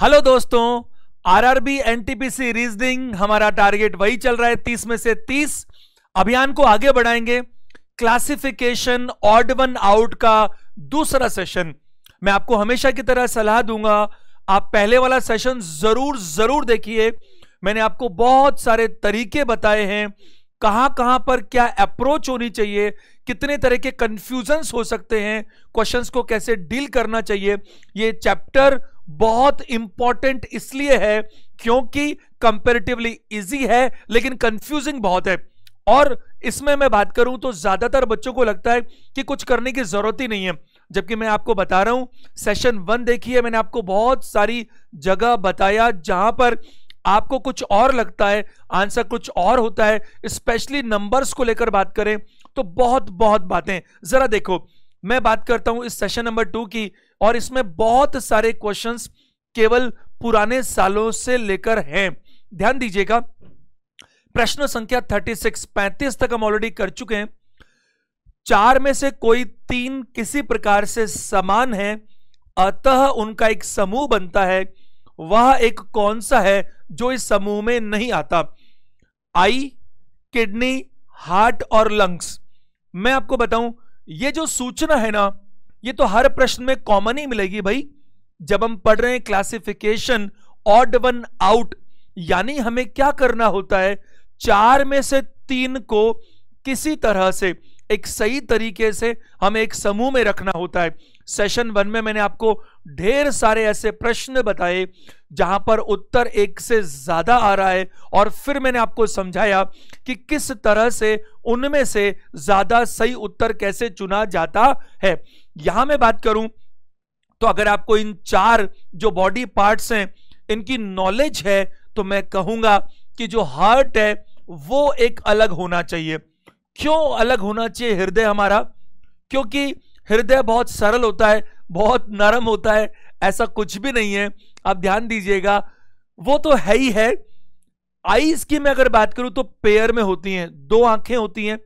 Hello दोस्तों, RRB NTPC reasoning हमारा target वही चल रहा है 30 में से 30 अभियान को आगे बढ़ाएंगे। क्लासिफिकेशन ऑड वन आउट का दूसरा सेशन मैं आपको हमेशा की तरह सलाह दूंगा, आप पहले वाला सेशन जरूर देखिए। मैंने आपको बहुत सारे तरीके बताए हैं, कहां पर क्या अप्रोच होनी चाहिए, कितने तरह के कंफ्यूजन्स हो सकते हैं, क्वेश्चंस को कैसे डील करना चाहिए। ये चैप्टर बहुत इंपॉर्टेंट इसलिए है क्योंकि कंपैरेटिवली इजी है लेकिन कंफ्यूजिंग बहुत है। और इसमें मैं बात करूं तो ज्यादातर बच्चों को लगता है कि कुछ करने की जरूरत ही नहीं है, जबकि मैं आपको बता रहा हूं सेशन 1 देखिए, मैंने आपको बहुत सारी जगह बताया जहां पर आपको कुछ और लगता है, आंसर कुछ और होता है। स्पेशली नंबर्स को लेकर बात करें तो बहुत बातें। जरा देखो, मैं बात करता हूं इस सेशन नंबर 2 की, और इसमें बहुत सारे क्वेश्चंस केवल पुराने सालों से लेकर हैं। ध्यान दीजिएगा, प्रश्न संख्या 35 तक हम ऑलरेडी कर चुके हैं। 4 में से कोई 3 किसी प्रकार से समान है, अतः उनका एक समूह बनता है। वह एक कौन सा है जो इस समूह में नहीं आता? आई, किडनी, हार्ट और लंग्स। मैं आपको बताऊं, ये जो सूचना है ना, ये तो हर प्रश्न में कॉमन ही मिलेगी भाई। जब हम पढ़ रहे हैं क्लासिफिकेशन ऑड वन आउट, यानी हमें क्या करना होता है, 4 में से 3 को किसी तरह से एक सही तरीके से हमें एक समूह में रखना होता है। सेशन 1 में मैंने आपको ढेर सारे ऐसे प्रश्न बताए जहां पर उत्तर 1 से ज्यादा आ रहा है, और फिर मैंने आपको समझाया कि किस तरह से उनमें से ज्यादा सही उत्तर कैसे चुना जाता है। यहां मैं बात करूं तो अगर आपको इन 4 जो बॉडी पार्ट्स हैं इनकी नॉलेज है तो मैं कहूंगा कि जो हार्ट है वो एक अलग होना चाहिए। क्यों अलग होना चाहिए हृदय हमारा? क्योंकि हृदय बहुत सरल होता है, बहुत नरम होता है, ऐसा कुछ भी नहीं है। आप ध्यान दीजिएगा, वो तो है ही है। आईज की मैं अगर बात करूं तो पेयर में होती हैं, 2 आंखें होती हैं।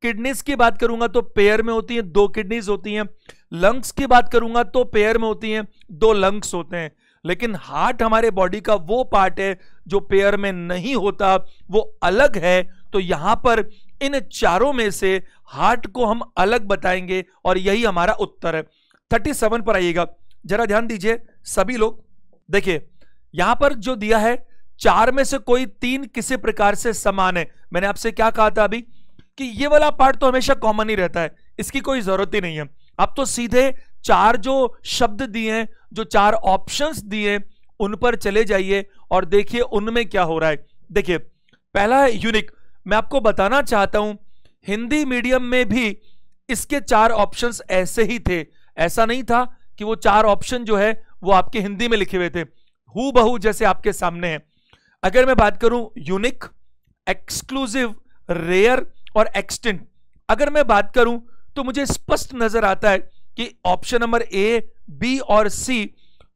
किडनीज की बात करूंगा तो पेयर में होती हैं, 2 किडनीज होती हैं। लंग्स की बात करूंगा तो पेयर में होती हैं, 2 लंग्स होते हैं। लेकिन हार्ट हमारे बॉडी का वो पार्ट है जो पेयर में नहीं होता, वो अलग है। तो यहां पर इन चारों में से हार्ट को हम अलग बताएंगे और यही हमारा उत्तर है। 37 पर आइएगा, जरा ध्यान दीजिए सभी लोग। देखिए यहां पर जो दिया है, 4 में से कोई 3 किसी प्रकार से समान है। मैंने आपसे क्या कहा था अभी कि ये वाला पार्ट तो हमेशा कॉमन ही रहता है, इसकी कोई जरूरत ही नहीं है। आप तो सीधे 4 जो शब्द दिए हैं, जो 4 ऑप्शंस दिए हैं, उन पर चले जाइए और देखिए उनमें क्या हो रहा है। देखिए पहला है यूनिक। मैं आपको बताना चाहता हूं हिंदी मीडियम में भी इसके 4 ऑप्शंस ऐसे ही थे। ऐसा नहीं था कि वो 4 ऑप्शन जो है वो आपके हिंदी में लिखे हुए थे, हूबहू जैसे आपके सामने है। अगर मैं बात करूं यूनिक, एक्सक्लूसिव, रेयर और एक्सटिंक्ट, अगर मैं बात करूं तो मुझे स्पष्ट नजर आता है कि ऑप्शन नंबर ए, बी और सी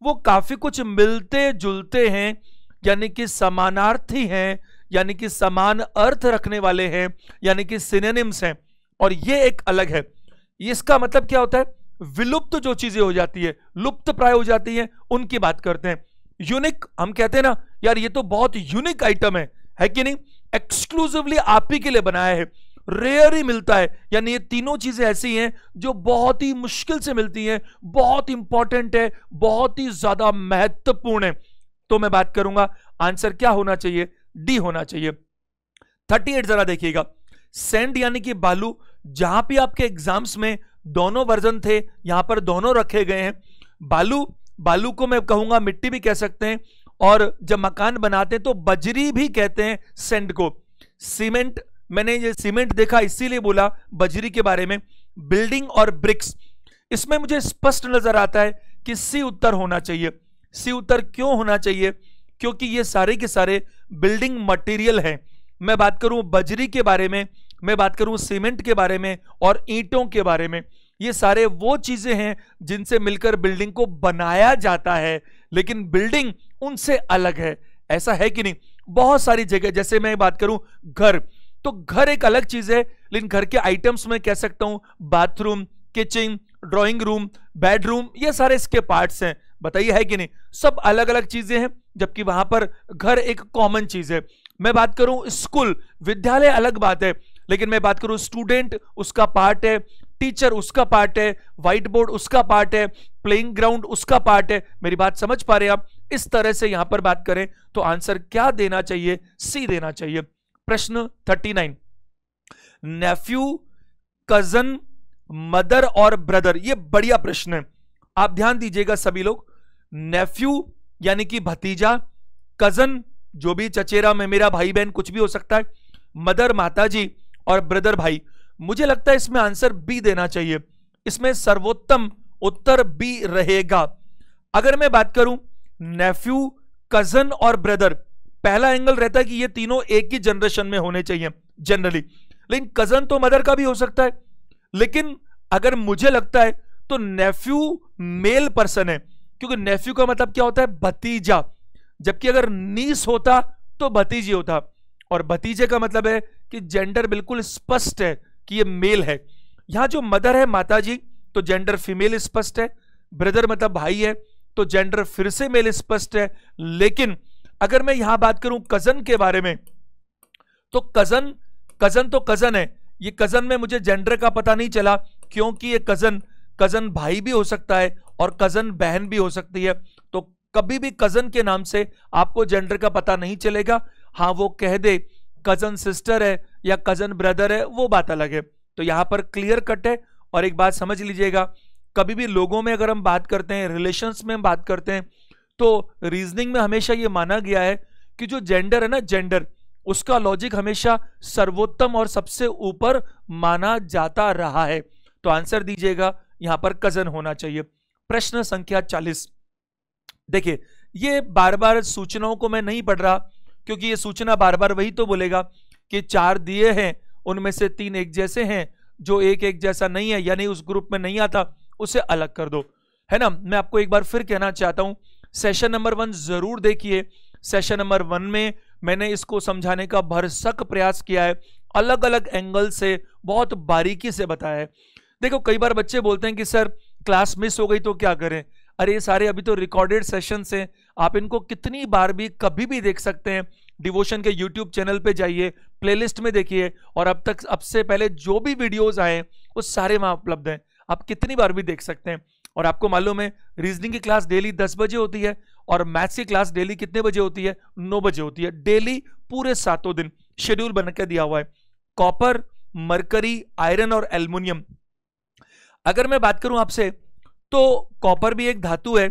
वो काफी कुछ मिलते जुलते हैं, यानी कि समानार्थी हैं, यानी कि समान अर्थ रखने वाले हैं, यानी कि सिनोनिम्स हैं। और ये एक अलग है। इसका मतलब क्या होता है? विलुप्त जो चीजें हो जाती है, लुप्त प्राय हो जाती हैं, उनकी बात करते हैं। यूनिक हम कहते हैं ना, यार ये तो बहुत यूनिक आइटम है कि नहीं, एक्सक्लूसिवली आप ही के लिए बनाया है। रेयर ही मिलता है, यानी ये तीनों चीजें ऐसी हैं जो बहुत ही मुश्किल से मिलती हैं, बहुत इंपॉर्टेंट है, बहुत ही ज्यादा महत्वपूर्ण है। तो मैं बात करूंगा आंसर क्या होना चाहिए, डी होना चाहिए। 38 जरा देखिएगा, सैंड यानी कि बालू। जहां भी आपके एग्जाम्स में दोनों वर्जन थे, यहां पर दोनों रखे गए हैं। बालू को मैं कहूंगा मिट्टी भी कह सकते हैं, और जब मकान बनाते हैं तो बजरी भी कहते हैं सैंड को। सीमेंट, मैंने ये सीमेंट देखा इसीलिए बोला बजरी के बारे में। बिल्डिंग और ब्रिक्स, इसमें मुझे स्पष्ट नजर आता है कि सी उत्तर होना चाहिए। सी उत्तर क्यों होना चाहिए? क्योंकि ये सारे के सारे बिल्डिंग मटेरियल हैं। मैं बात करूं बजरी के बारे में, मैं बात करूं सीमेंट के बारे में और ईंटों के बारे में, ये सारे वो चीजें हैं जिनसे मिलकर बिल्डिंग को बनाया जाता है, लेकिन बिल्डिंग उनसे अलग है। ऐसा है कि नहीं? बहुत सारी जगह, जैसे मैं बात करूं घर, तो घर एक अलग चीज है, लेकिन घर के आइटम्स में कह सकता हूं bathroom, kitchen, drawing room, bedroom, ये सारे इसके पार्ट्स हैं। बताइए है कि नहीं? सब अलग अलग चीजें हैं, जबकि वहां पर घर एक कॉमन चीज है। मैं बात करूं स्कूल, विद्यालय अलग बात है, लेकिन मैं बात करूं स्टूडेंट उसका पार्ट है, टीचर उसका पार्ट है, व्हाइट बोर्ड उसका पार्ट है, प्लेइंग ग्राउंड उसका पार्ट है। मेरी बात समझ पा रहे हैं आप? इस तरह से यहां पर बात करें तो आंसर क्या देना चाहिए? सी देना चाहिए। प्रश्न 39, नेफ्यू, कजन, मदर और ब्रदर, ये बढ़िया प्रश्न है, आप ध्यान दीजिएगा सभी लोग। नेफ्यू यानी कि भतीजा, कजन जो भी चचेरा में मेरा भाई बहन कुछ भी हो सकता है, मदर माताजी और ब्रदर भाई। मुझे लगता है इसमें आंसर बी देना चाहिए, इसमें सर्वोत्तम उत्तर बी रहेगा। अगर मैं बात करूं नेफ्यू, कजन और ब्रदर, पहला एंगल रहता है कि ये तीनों एक ही जनरेशन में होने चाहिए जनरली, लेकिन कजन तो मदर का भी हो सकता है। लेकिन अगर मुझे लगता है तो नेफ्यू मेल पर्सन है, क्योंकि नेफ्यू का मतलब क्या होता है? भतीजा, जबकि अगर नीस होता तो भतीजी होता, और भतीजे का मतलब है कि जेंडर बिल्कुल स्पष्ट है कि ये मेल है। यहां जो मदर है माताजी, तो जेंडर फीमेल स्पष्ट है, ब्रदर मतलब भाई है तो जेंडर फिर से मेल स्पष्ट है। लेकिन अगर मैं यहां बात करूं कजन के बारे में, तो कजन तो कजन है, ये कजन में मुझे जेंडर का पता नहीं चला, क्योंकि ये कजन भाई भी हो सकता है और कजन बहन भी हो सकती है। तो कभी भी कजन के नाम से आपको जेंडर का पता नहीं चलेगा। हाँ, वो कह दे कजन सिस्टर है या कजन ब्रदर है, वो बात अलग है। तो यहां पर क्लियर कट है। और एक बात समझ लीजिएगा, कभी भी लोगों में अगर हम बात करते हैं, रिलेशंस में हम बात करते हैं, तो रीजनिंग में हमेशा ये माना गया है कि जो जेंडर है ना, जेंडर उसका लॉजिक हमेशा सर्वोत्तम और सबसे ऊपर माना जाता रहा है। तो आंसर दीजिएगा यहां पर कजन होना चाहिए। प्रश्न संख्या 40, देखिए ये बार बार सूचनाओं को मैं नहीं पढ़ रहा, क्योंकि ये सूचना बार बार वही तो बोलेगा कि 4 दिए हैं, उनमें से 3 एक जैसे हैं, जो एक जैसा नहीं है यानी उस ग्रुप में नहीं आता उसे अलग कर दो, है ना। मैं आपको एक बार फिर कहना चाहता हूं, सेशन नंबर 1 जरूर देखिए। सेशन नंबर 1 में मैंने इसको समझाने का भरसक प्रयास किया है, अलग अलग एंगल से बहुत बारीकी से बताया है। देखो कई बार बच्चे बोलते हैं कि सर क्लास मिस हो गई तो क्या करें? अरे ये सारे अभी तो रिकॉर्डेड सेशंस हैं, आप इनको कितनी बार भी कभी भी देख सकते हैं। डिवोशन के यूट्यूब चैनल पे जाइए, प्लेलिस्ट में देखिए, और अब से पहले जो भी वीडियोस आए वो सारे वहां उपलब्ध हैं, आप कितनी बार भी देख सकते हैं। और आपको मालूम है रीजनिंग की क्लास डेली 10 बजे होती है, और मैथ्स की क्लास डेली कितने बजे होती है? 9 बजे होती है, डेली पूरे 7 दिन शेड्यूल बनकर दिया हुआ है। कॉपर, मरकरी, आयरन और एल्युमिनियम, अगर मैं बात करूं आपसे तो कॉपर भी एक धातु है,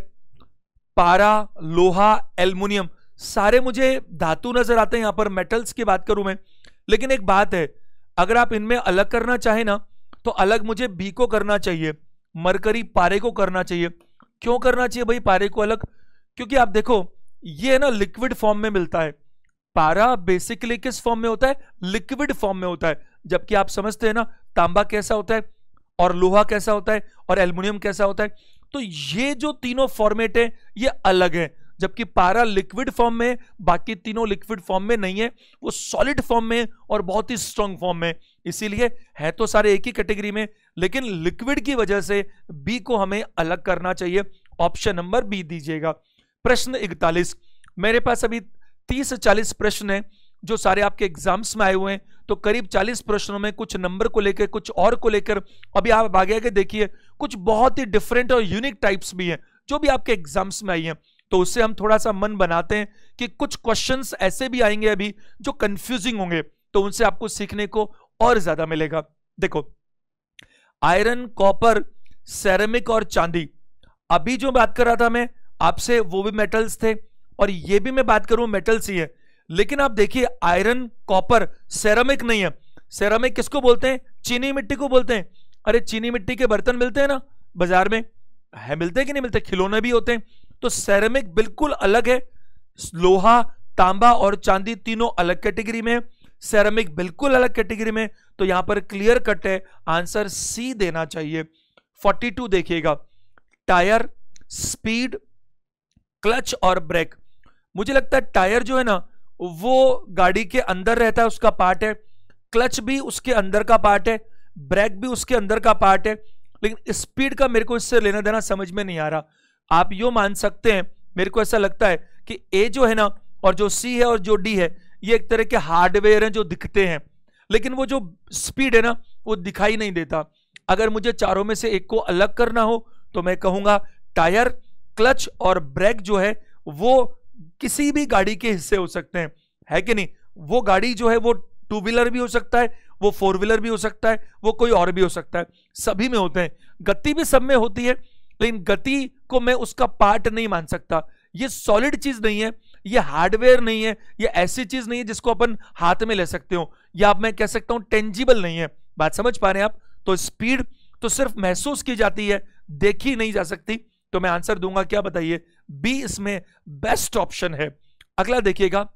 पारा, लोहा, एल्युमिनियम सारे मुझे धातु नजर आते हैं। यहां पर मेटल्स की बात करूं मैं, लेकिन एक बात है, अगर आप इनमें अलग करना चाहे ना, तो अलग मुझे बी को करना चाहिए, मरकरी पारे को करना चाहिए। क्यों करना चाहिए भाई पारे को अलग? क्योंकि आप देखो ये है ना लिक्विड फॉर्म में मिलता है, पारा बेसिकली किस फॉर्म में होता है? लिक्विड फॉर्म में होता है। जबकि आप समझते हैं ना तांबा कैसा होता है, और लोहा कैसा होता है, और एल्युमिनियम कैसा होता है। तो ये जो तीनों फॉर्मेट है ये अलग है, जबकि पारा लिक्विड फॉर्म में, बाकी तीनों लिक्विड फॉर्म में नहीं है, वो सॉलिड फॉर्म में और बहुत ही स्ट्रॉन्ग फॉर्म में। इसीलिए है तो सारे एक ही कैटेगरी में, लेकिन लिक्विड की वजह से बी को हमें अलग करना चाहिए। ऑप्शन नंबर बी दीजिएगा। प्रश्न 41, मेरे पास अभी 30-40 प्रश्न है जो सारे आपके एग्जाम्स में आए हुए हैं। तो करीब 40 प्रश्नों में कुछ नंबर को लेकर, कुछ और को लेकर, अभी आप आगे आगे देखिए कुछ बहुत ही डिफरेंट और यूनिक टाइप्स भी हैं जो भी आपके एग्जाम्स में आई हैं। तो उससे हम थोड़ा सा मन बनाते हैं कि कुछ क्वेश्चंस ऐसे भी आएंगे अभी जो कंफ्यूजिंग होंगे, तो उनसे आपको सीखने को और ज्यादा मिलेगा। देखो आयरन, कॉपर, सेरेमिक और चांदी, अभी जो बात कर रहा था मैं आपसे वो भी मेटल्स थे, और ये भी मैं बात करूं मेटल्स ही है। लेकिन आप देखिए आयरन, कॉपर, सेरामिक नहीं है। सेरामिक किसको बोलते हैं? चीनी मिट्टी को बोलते हैं। अरे चीनी मिट्टी के बर्तन मिलते हैं ना बाजार में, है मिलते हैं कि नहीं मिलते? खिलौने भी होते हैं। तो सेरामिक बिल्कुल अलग है, लोहा, तांबा और चांदी तीनों अलग कैटेगरी में, सेरामिक बिल्कुल अलग कैटेगरी में। तो यहां पर क्लियर कट है, आंसर सी देना चाहिए। 42 देखिएगा, टायर, स्पीड, क्लच और ब्रेक। मुझे लगता है टायर जो है ना वो गाड़ी के अंदर रहता है, उसका पार्ट है, क्लच भी उसके अंदर का पार्ट है, ब्रेक भी उसके अंदर का पार्ट है, लेकिन स्पीड का मेरे को इससे लेना देना समझ में नहीं आ रहा। आप यो मान सकते हैं, मेरे को ऐसा लगता है कि ए जो है ना और जो सी है और जो डी है ये एक तरह के हार्डवेयर हैं जो दिखते हैं, लेकिन वो जो स्पीड है ना वो दिखाई नहीं देता। अगर मुझे चारों में से एक को अलग करना हो तो मैं कहूंगा टायर, क्लच और ब्रेक जो है वो किसी भी गाड़ी के हिस्से हो सकते हैं, है कि नहीं। वो गाड़ी जो है वो टू व्हीलर भी हो सकता है, वो फोर व्हीलर भी हो सकता है, वो कोई और भी हो सकता है, सभी में होते हैं। गति भी सब में होती है, लेकिन गति को मैं उसका पार्ट नहीं मान सकता। ये सॉलिड चीज नहीं है, ये हार्डवेयर नहीं है, ये ऐसी चीज नहीं है जिसको अपन हाथ में ले सकते हो, या अब मैं कह सकता हूं टेंजिबल नहीं है। बात समझ पा रहे हैं आप। तो स्पीड तो सिर्फ महसूस की जाती है, देखी नहीं जा सकती। तो मैं आंसर दूंगा क्या, बताइए, बी इसमें बेस्ट ऑप्शन है। अगला देखिएगा,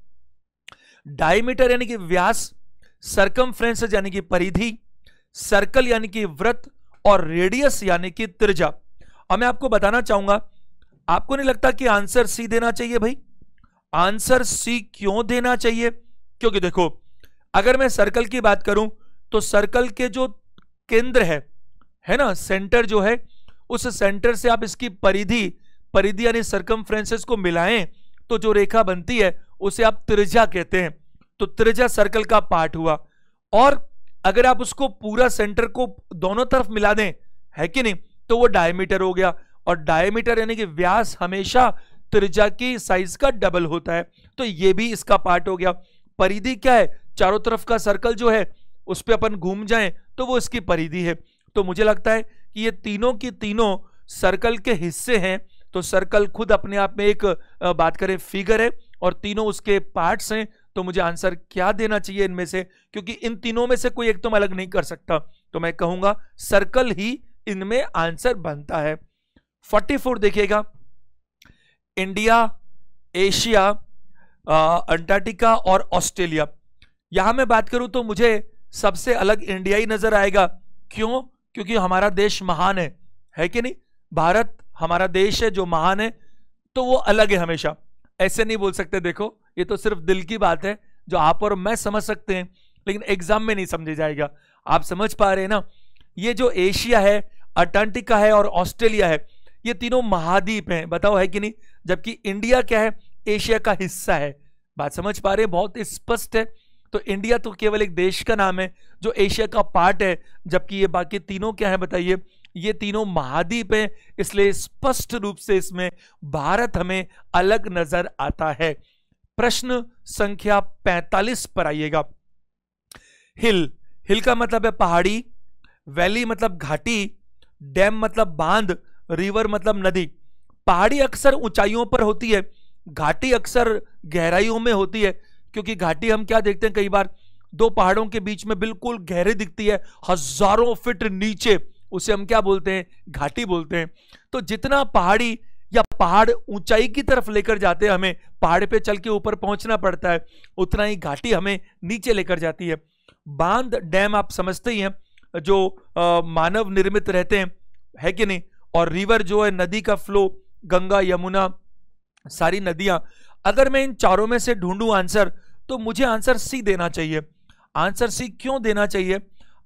डायमीटर यानी कि व्यास, सरकमफ्रेंस यानी कि परिधि, सर्कल यानी कि वृत्त और रेडियस यानी कि त्रिज्या। अब मैं आपको बताना चाहूंगा, आपको नहीं लगता कि आंसर सी देना चाहिए भाई? आंसर सी क्यों देना चाहिए? क्योंकि देखो, अगर मैं सर्कल की बात करूं तो सर्कल के जो केंद्र है ना, सेंटर जो है, उस सेंटर से आप इसकी परिधि यानी सरकमफ्रेंसेस को मिलाएं तो जो रेखा बनती है उसे आप त्रिज्या कहते हैं। तो त्रिज्या सर्कल का पार्ट हुआ। और अगर आप उसको पूरा सेंटर को दोनों तरफ मिला दें, है कि नहीं, तो वो डायमीटर हो गया। और डायमीटर यानी कि व्यास हमेशा त्रिज्या की साइज का डबल होता है, तो ये भी इसका पार्ट हो गया। परिधि क्या है? चारों तरफ का सर्कल जो है उस पर अपन घूम जाएं तो वो इसकी परिधि है। तो मुझे लगता है कि ये तीनों की तीनों सर्कल के हिस्से हैं। तो सर्कल खुद अपने आप में एक बात करें फिगर है और तीनों उसके पार्ट्स हैं। तो मुझे आंसर क्या देना चाहिए इनमें से? क्योंकि इन तीनों में से कोई एक तो मैं अलग नहीं कर सकता, तो मैं कहूंगा सर्कल ही इनमें आंसर बनता है। 44 देखिएगा, इंडिया, एशिया, अंटार्कटिका और ऑस्ट्रेलिया। यहां मैं बात करूं तो मुझे सबसे अलग इंडिया ही नजर आएगा। क्यों? क्योंकि हमारा देश महान है कि नहीं? भारत हमारा देश है जो महान है, तो वो अलग है हमेशा। ऐसे नहीं बोल सकते। देखो, ये तो सिर्फ दिल की बात है जो आप और मैं समझ सकते हैं, लेकिन एग्जाम में नहीं समझे जाएगा। आप समझ पा रहे हैं ना? ये जो एशिया है, अंटार्कटिका है और ऑस्ट्रेलिया है, ये तीनों महाद्वीप हैं, बताओ है कि नहीं? जबकि इंडिया क्या है? एशिया का हिस्सा है। बात समझ पा रहे हैं? बहुत स्पष्ट है। तो इंडिया तो केवल एक देश का नाम है जो एशिया का पार्ट है, जबकि ये बाकी तीनों क्या है बताइए? ये तीनों महाद्वीप हैं। इसलिए स्पष्ट रूप से इसमें भारत हमें अलग नजर आता है। प्रश्न संख्या 45 पर आइएगा। हिल का मतलब है पहाड़ी, वैली मतलब घाटी, डैम मतलब बांध, रिवर मतलब नदी। पहाड़ी अक्सर ऊंचाइयों पर होती है, घाटी अक्सर गहराइयों में होती है। क्योंकि घाटी हम क्या देखते हैं, कई बार दो पहाड़ों के बीच में बिल्कुल गहरे दिखती है, हजारों फीट नीचे, उसे हम क्या बोलते हैं? घाटी बोलते हैं। तो जितना पहाड़ी या पहाड़ ऊंचाई की तरफ लेकर जाते हैं, हमें पहाड़ पे चल के ऊपर पहुंचना पड़ता है, उतना ही घाटी हमें नीचे लेकर जाती है। बांध, डैम आप समझते ही हैं, जो मानव निर्मित रहते हैं, है कि नहीं? और रिवर जो है नदी का फ्लो, गंगा, यमुना, सारी नदियां। अगर मैं इन चारों में से ढूंढूं आंसर, तो मुझे आंसर सी देना चाहिए। आंसर सी क्यों देना चाहिए?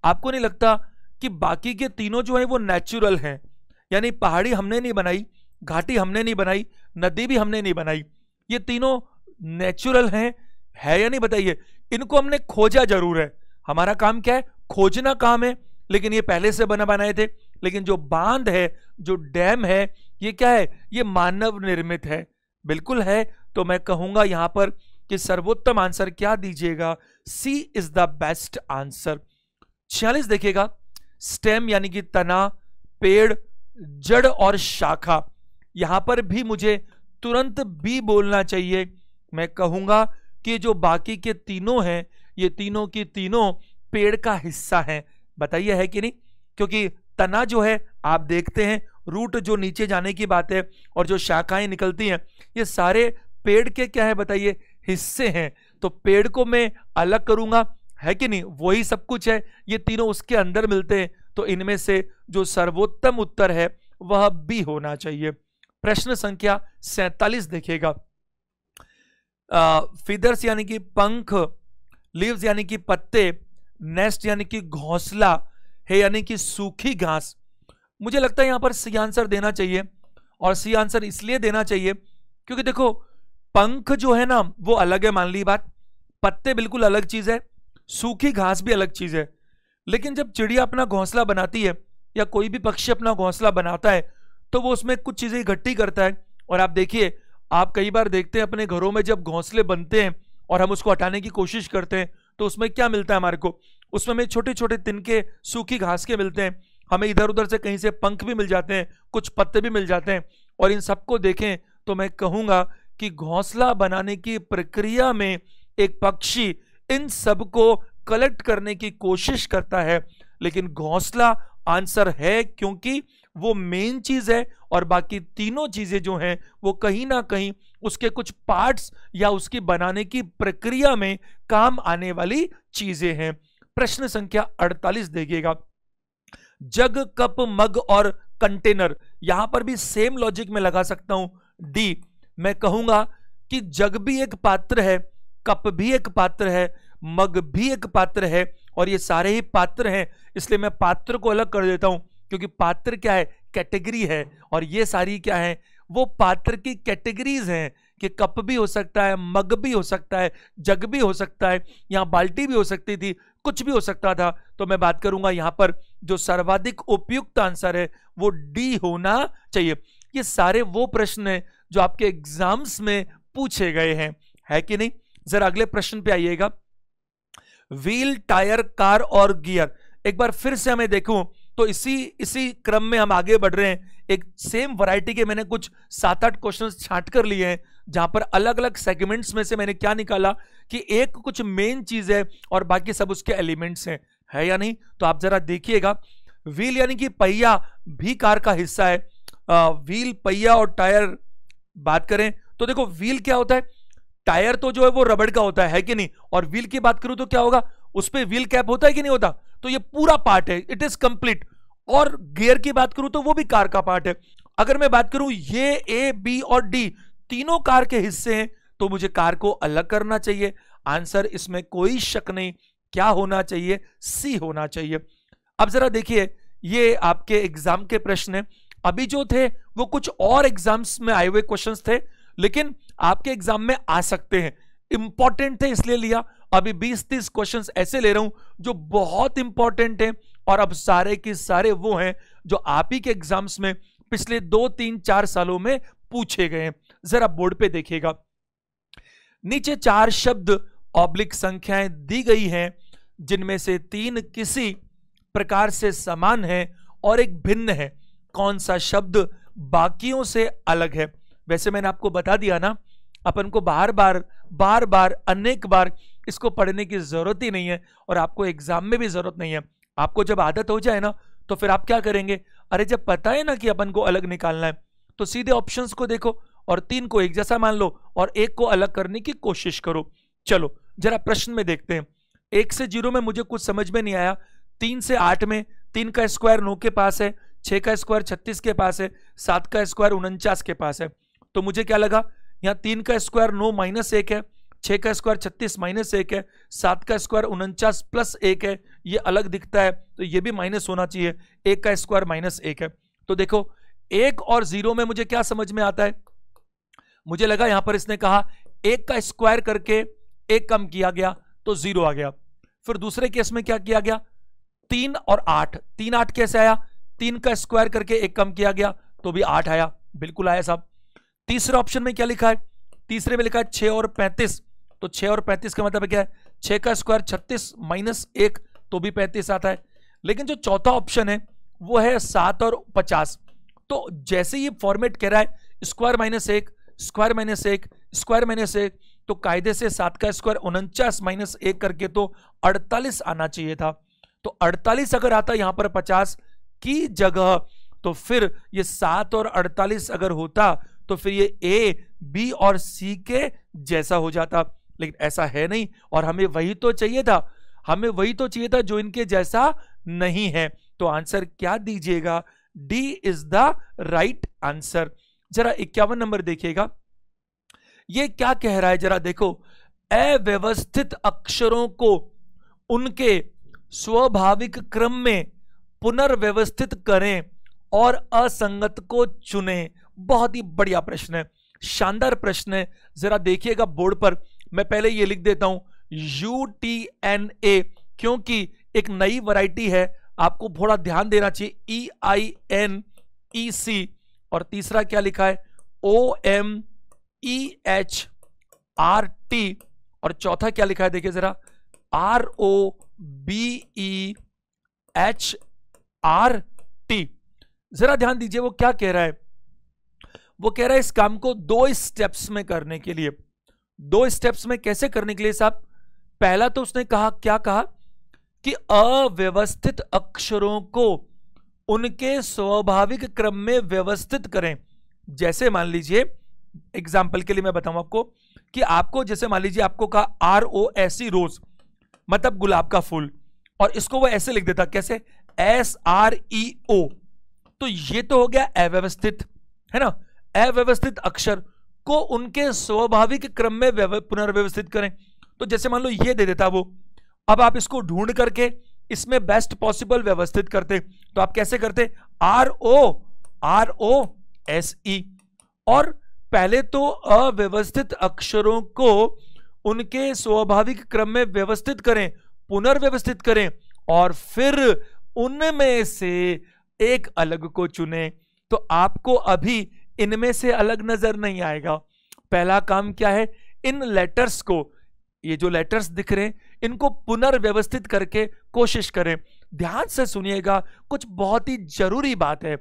आपको नहीं लगता कि बाकी के तीनों जो है वो नेचुरल हैं? यानी पहाड़ी हमने नहीं बनाई, घाटी हमने नहीं बनाई, नदी भी हमने नहीं बनाई, ये तीनों नेचुरल हैं, है या नहीं बताइए? इनको हमने खोजा जरूर है, हमारा काम क्या है? खोजना काम है। लेकिन ये पहले से बनाए थे। लेकिन जो बांध है, जो डैम है, ये क्या है? ये मानव निर्मित है। बिल्कुल है। तो मैं कहूंगा यहां पर कि सर्वोत्तम आंसर क्या दीजिएगा? सी इज द बेस्ट आंसर। 46 देखिएगा, स्टेम यानी कि तना, पेड़, जड़ और शाखा। यहां पर भी मुझे तुरंत बी बोलना चाहिए। मैं कहूंगा कि जो बाकी के तीनों हैं, ये तीनों की तीनों पेड़ का हिस्सा हैं। बताइए है कि नहीं? क्योंकि तना जो है आप देखते हैं, रूट जो नीचे जाने की बात है, और जो शाखाएं निकलती हैं, ये सारे पेड़ के क्या है बताइए? हिस्से हैं। तो पेड़ को मैं अलग करूंगा, है कि नहीं? वही सब कुछ है, ये तीनों उसके अंदर मिलते हैं। तो इनमें से जो सर्वोत्तम उत्तर है वह बी होना चाहिए। प्रश्न संख्या 47 देखिएगा। फीदर्स यानी कि पंख, लीव्स यानी कि पत्ते, नेस्ट यानी कि घोंसला है, यानी कि सूखी घास। मुझे लगता है यहां पर सी आंसर देना चाहिए। और सी आंसर इसलिए देना चाहिए क्योंकि देखो पंख जो है ना वो अलग है, मान ली बात, पत्ते बिल्कुल अलग चीज है, सूखी घास भी अलग चीज है। लेकिन जब चिड़िया अपना घोंसला बनाती है या कोई भी पक्षी अपना घोंसला बनाता है तो वो उसमें कुछ चीजें इकट्ठी करता है। और आप देखिए, आप कई बार देखते हैं अपने घरों में जब घोंसले बनते हैं और हम उसको हटाने की कोशिश करते हैं तो उसमें क्या मिलता है हमारे को, उसमें हमें छोटे छोटे तिनके सूखी घास के मिलते हैं, हमें इधर उधर से कहीं से पंख भी मिल जाते हैं, कुछ पत्ते भी मिल जाते हैं। और इन सबको देखें तो मैं कहूंगा कि घोंसला बनाने की प्रक्रिया में एक पक्षी इन सबको कलेक्ट करने की कोशिश करता है, लेकिन घोंसला आंसर है क्योंकि वो मेन चीज है और बाकी तीनों चीजें जो हैं वो कहीं ना कहीं उसके कुछ पार्ट्स या उसकी बनाने की प्रक्रिया में काम आने वाली चीजें हैं। प्रश्न संख्या 48 देखिएगा, जग, कप, मग और कंटेनर, यहां पर भी सेम लॉजिक में लगा सकता हूं डी। मैं कहूंगा कि जग भी एक पात्र है, कप भी एक पात्र है, मग भी एक पात्र है और ये सारे ही पात्र हैं, इसलिए मैं पात्र को अलग कर देता हूं क्योंकि पात्र क्या है, कैटेगरी है, और ये सारी क्या है, वो पात्र की कैटेगरीज हैं कि कप भी हो सकता है, मग भी हो सकता है, जग भी हो सकता है, यहां बाल्टी भी हो सकती थी, कुछ भी हो सकता था। तो मैं बात करूंगा यहां पर जो सर्वाधिक उपयुक्त आंसर है वो डी होना चाहिए। ये सारे वो प्रश्न हैं जो आपके एग्जाम्स में पूछे गए हैं, है कि नहीं। जरा अगले प्रश्न पे आइएगा, व्हील, टायर, कार और गियर। एक बार फिर से हमें देखूं तो इसी क्रम में हम आगे बढ़ रहे हैं। एक सेम वैरायटी के मैंने कुछ 7-8 क्वेश्चंस छांट कर लिए हैं जहां पर अलग अलग सेगमेंट्स में से मैंने क्या निकाला कि एक कुछ मेन चीज है और बाकी सब उसके एलिमेंट्स हैं, है या नहीं। तो आप जरा देखिएगा, व्हील यानी कि पहिया भी कार का हिस्सा है। व्हील, पहिया और टायर बात करें तो देखो व्हील क्या होता है, टायर तो जो है वो रबड़ का होता है कि नहीं, और व्हील की बात करूं तो क्या होगा, उस पे व्हील कैप होता है कि नहीं होता, तो ये पूरा पार्ट है, इट इज कंप्लीट। और गियर की बात करूं तो वो भी कार का पार्ट है। अगर मैं बात करूं ये ए, बी और डी तीनों कार के हिस्से हैं तो मुझे कार को अलग करना चाहिए। आंसर इसमें कोई शक नहीं, क्या होना चाहिए, सी होना चाहिए। अब जरा देखिए, ये आपके एग्जाम के प्रश्न है, अभी जो थे वो कुछ और एग्जाम्स में आए हुए क्वेश्चंस थे, लेकिन आपके एग्जाम में आ सकते हैं, इंपॉर्टेंट थे इसलिए लिया। अभी 20-30 क्वेश्चंस ऐसे ले रहा हूं जो बहुत इंपॉर्टेंट हैं और अब सारे के सारे वो हैं जो आप ही के एग्जाम्स में पिछले 2-3-4 सालों में पूछे गए हैं। जरा बोर्ड पे देखिएगा, नीचे 4 शब्द ऑब्लिक संख्याएं दी गई हैं जिनमें से 3 किसी प्रकार से समान है और एक भिन्न है, कौन सा शब्द बाकियों से अलग है। वैसे मैंने आपको बता दिया ना, अपन को बार बार अनेक बार इसको पढ़ने की जरूरत ही नहीं है और आपको एग्जाम में भी जरूरत नहीं है। आपको जब आदत हो जाए ना तो फिर आप क्या करेंगे, अरे जब पता है ना कि अपन को अलग निकालना है तो सीधे ऑप्शंस को देखो और 3 को एक जैसा मान लो और 1 को अलग करने की कोशिश करो। चलो जरा प्रश्न में देखते हैं, 1 से 0 में मुझे कुछ समझ में नहीं आया, 3 से 8 में 3 का स्क्वायर 9 के पास है, 6 का स्क्वायर 36 के पास है, 7 का स्क्वायर 49 के पास है। तो मुझे क्या लगा, यहाँ 3 का स्क्वायर 9 माइनस 1 है, 6 का स्क्वायर 36 माइनस 1 है, 7 का स्क्वायर 49 प्लस 1 है, ये अलग दिखता है तो ये भी माइनस होना चाहिए, 1 का स्क्वायर माइनस 1 है। तो देखो 1 और 0 में मुझे क्या समझ में आता है, मुझे लगा यहां पर इसने कहा 1 का स्क्वायर करके 1 कम किया गया तो 0 आ गया। फिर दूसरे केस में क्या किया गया, 3 और 8, 3 8 कैसे आया, 3 का स्क्वायर करके 1 कम किया गया तो भी 8 आया, बिल्कुल आया साहब। तीसरे ऑप्शन में क्या लिखा है, तीसरे में लिखा है 6 और 35, तो 6 और 35 का मतलब क्या है, 6 का स्क्वायर 36 माइनस 1 तो भी 35 आता है। लेकिन जो चौथा ऑप्शन है वो है 7 और 50, तो जैसे ये फॉर्मेट कह रहा है square minus 1, square minus 1, square minus 1, तो कायदे से 7 का स्क्वायर 49 माइनस 1 करके तो 48 आना चाहिए था। तो 48 अगर आता यहां पर 50 की जगह तो फिर ये 7 और 48 अगर होता तो फिर ये ए, बी और सी के जैसा हो जाता, लेकिन ऐसा है नहीं और हमें वही तो चाहिए था, हमें वही तो चाहिए था जो इनके जैसा नहीं है। तो आंसर क्या दीजिएगा, D is the right answer. जरा 51 नंबर देखिएगा, ये क्या कह रहा है जरा देखो, अव्यवस्थित अक्षरों को उनके स्वाभाविक क्रम में पुनर्व्यवस्थित करें और असंगत को चुनें। बहुत ही बढ़िया प्रश्न है, शानदार प्रश्न है। जरा देखिएगा बोर्ड पर, मैं पहले ये लिख देता हूं UTNA, क्योंकि एक नई वैरायटी है, आपको थोड़ा ध्यान देना चाहिए। EINEC, और तीसरा क्या लिखा है OMEHRT, और चौथा क्या लिखा है देखिए जरा ROBEHRT। जरा ध्यान दीजिए वो क्या कह रहा है। वो कह रहा है इस काम को 2 स्टेप्स में करने के लिए। 2 स्टेप्स में कैसे करने के लिए साहब? पहला तो उसने कहा, क्या कहा कि अव्यवस्थित अक्षरों को उनके स्वाभाविक क्रम में व्यवस्थित करें। जैसे मान लीजिए एग्जाम्पल के लिए मैं बताऊं आपको कि आपको जैसे मान लीजिए आपको कहा ROSE रोज, मतलब गुलाब का फूल, और इसको वो ऐसे लिख देता, कैसे SREO। तो ये तो हो गया अव्यवस्थित, है ना। अव्यवस्थित अक्षर को उनके स्वाभाविक क्रम में पुनर्व्यवस्थित करें। तो जैसे मान लो ये दे देता वो, अब आप इसको ढूंढ करके इसमें बेस्ट पॉसिबल व्यवस्थित करते, तो आप कैसे करते ROSE। और पहले तो अव्यवस्थित अक्षरों को उनके स्वाभाविक क्रम में व्यवस्थित करें, पुनर्व्यवस्थित करें, और फिर उनमें से एक अलग को चुने। तो आपको अभी इनमें से अलग नजर नहीं आएगा। पहला काम क्या है, इन लेटर्स को, ये जो लेटर्स दिख रहे हैं, इनको पुनर्व्यवस्थित करके कोशिश करें। ध्यान से सुनिएगा, कुछ बहुत ही जरूरी बात है।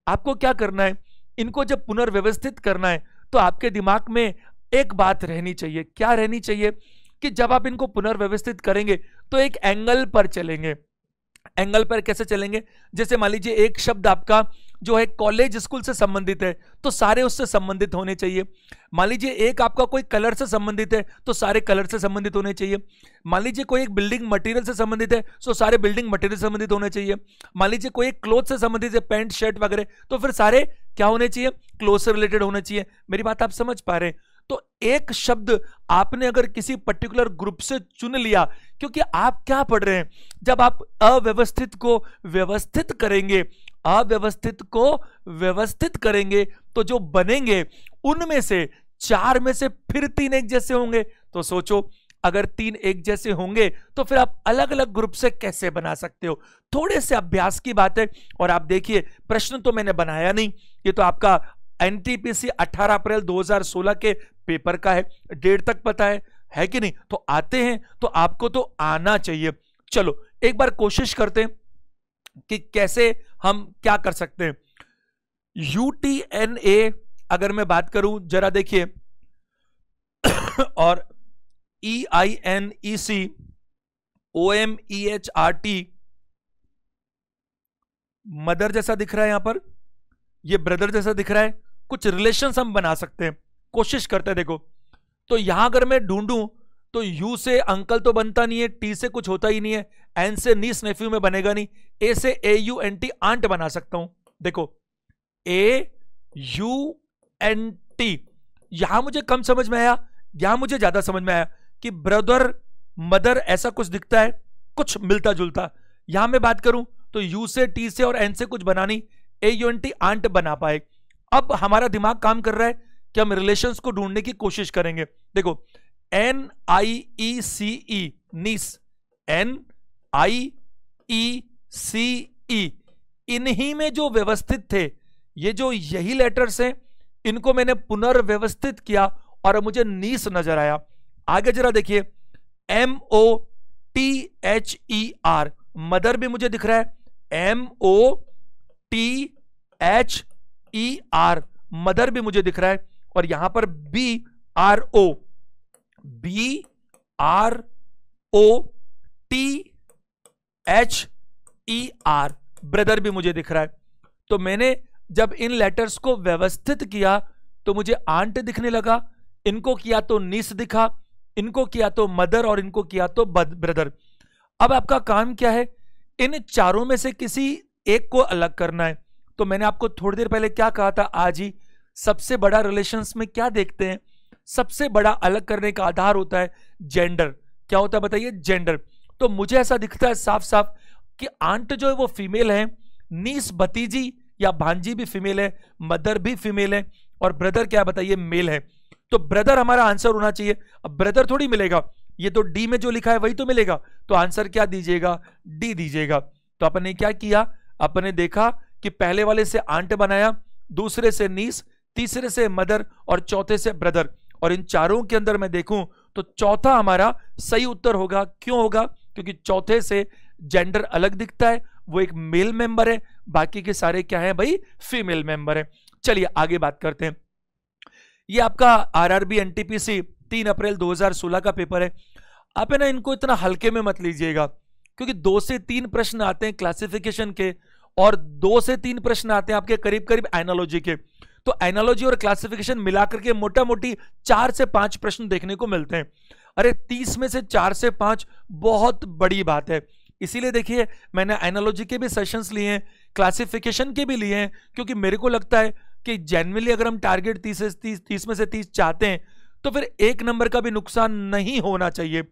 आपको क्या करना है, इनको जब पुनर्व्यवस्थित करना है तो आपके दिमाग में एक बात रहनी चाहिए। क्या रहनी चाहिए कि जब आप इनको पुनर्व्यवस्थित करेंगे तो एक एंगल पर चलेंगे। एंगल पर कैसे चलेंगे? जैसे मान लीजिए एक शब्द आपका जो है कॉलेज स्कूल से संबंधित है, तो सारे उससे संबंधित होने चाहिए। मान लीजिए एक आपका कोई कलर से संबंधित है, तो सारे कलर से संबंधित होने चाहिए। मान लीजिए कोई एक बिल्डिंग मटेरियल से संबंधित है, तो सारे बिल्डिंग मटेरियल से संबंधित होने चाहिए। मान लीजिए कोई एक क्लोथ से संबंधित है, पैंट शर्ट वगैरह, तो फिर सारे क्या होने चाहिए, क्लोथ से रिलेटेड होने चाहिए। मेरी बात आप समझ पा रहे हैं? तो एक शब्द आपने अगर किसी पर्टिकुलर ग्रुप से चुन लिया, क्योंकि आप क्या पढ़ रहे हैं, जब आप अव्यवस्थित को व्यवस्थित करेंगे, अव्यवस्थित को व्यवस्थित करेंगे, तो जो बनेंगे उनमें से 4 में से फिर 3 एक जैसे होंगे। तो सोचो, अगर 3 एक जैसे होंगे तो फिर आप अलग अलग ग्रुप से कैसे बना सकते हो? थोड़े से अभ्यास की बात है। और आप देखिए, प्रश्न तो मैंने बनाया नहीं, ये तो आपका NTPC 18 अप्रैल 2016 के पेपर का है, डेट तक पता है कि नहीं? तो आते हैं तो आपको तो आना चाहिए। चलो एक बार कोशिश करते हैं कि कैसे हम क्या कर सकते हैं। UTNA अगर मैं बात करूं, जरा देखिए, और EINEC, OMEHRT, मदर जैसा दिख रहा है, यहां पर ये ब्रदर जैसा दिख रहा है। कुछ रिलेशंस हम बना सकते हैं, कोशिश करते हैं। देखो, तो यहां अगर मैं ढूंढूं तो U से अंकल तो बनता नहीं है, T से कुछ होता ही नहीं है, N से नीस नेफ्यू में बनेगा नहीं, A से AUNT आंट बना सकता हूं। देखो AUNT, यहां मुझे कम समझ में आया, यहां मुझे ज्यादा समझ में आया कि ब्रदर मदर ऐसा कुछ दिखता है, कुछ मिलता जुलता। यहां मैं बात करूं तो U से T से और N से कुछ बना नहीं, AUNT आंट बना पाए। अब हमारा दिमाग काम कर रहा है कि हम रिलेशंस को ढूंढने की कोशिश करेंगे। देखो NIECE, नीस, NIECE, इन्हीं में जो व्यवस्थित थे, ये जो यही लेटर्स हैं, इनको मैंने पुनर्व्यवस्थित किया और मुझे नीस नजर आया। आगे जरा देखिए, MOTHER, मदर भी मुझे दिख रहा है, MOTHER, मदर भी मुझे दिख रहा है, और यहां पर BRO, BROTHER, ब्रदर भी मुझे दिख रहा है। तो मैंने जब इन लेटर्स को व्यवस्थित किया तो मुझे आंट दिखने लगा, इनको किया तो नीस दिखा, इनको किया तो मदर, और इनको किया तो ब्रदर। अब आपका काम क्या है, इन चारों में से किसी एक को अलग करना है। तो मैंने आपको थोड़ी देर पहले क्या कहा था, आज ही सबसे बड़ा रिलेशंस में क्या देखते हैं, सबसे बड़ा अलग करने का आधार होता है जेंडर। क्या होता है बताइए, जेंडर। तो मुझे ऐसा दिखता है साफ साफ कि आंट जो है वो फीमेल है, नीस भतीजी या भांजी भी फीमेल है, मदर भी फीमेल है, और ब्रदर क्या बताइए मेल है। तो ब्रदर हमारा आंसर होना चाहिए। अब ब्रदर थोड़ी मिलेगा, ये तो डी में जो लिखा है वही तो मिलेगा, तो आंसर क्या दीजिएगा, डी दीजिएगा। तो अपन ने क्या किया, अपन ने देखा कि पहले वाले से आंट बनाया, दूसरे से नीस, तीसरे से मदर और चौथे से ब्रदर, और इन चारों के अंदर मैं देखूं तो चौथा हमारा सही उत्तर होगा। क्यों होगा, क्योंकि चौथे से जेंडर अलग दिखता है, वो एक मेल मेंबर है, बाकी के सारे क्या है भाई, फीमेल मेंबर है। चलिए आगे बात करते हैं। ये आपका आरआरबी एनटीपीसी 3 अप्रैल 2016 का पेपर है। आप है ना इनको इतना हल्के में मत लीजिएगा, क्योंकि 2 से 3 प्रश्न आते हैं क्लासिफिकेशन के, और 2 से 3 प्रश्न आते हैं आपके करीब करीब एनालॉजी के। तो एनालॉजी और क्लासिफिकेशन मिलाकर के मोटा मोटी 4 से 5 प्रश्न देखने को मिलते हैं। अरे 30 में से 4 से 5 बहुत बड़ी बात है। इसीलिए देखिए मैंने एनालॉजी के भी सेशंस लिए हैं, क्लासिफिकेशन के भी लिए हैं, क्योंकि मेरे को लगता है कि जेन्युइनली अगर हम टारगेट 30 में से 30 चाहते हैं तो फिर 1 नंबर का भी नुकसान नहीं होना चाहिए।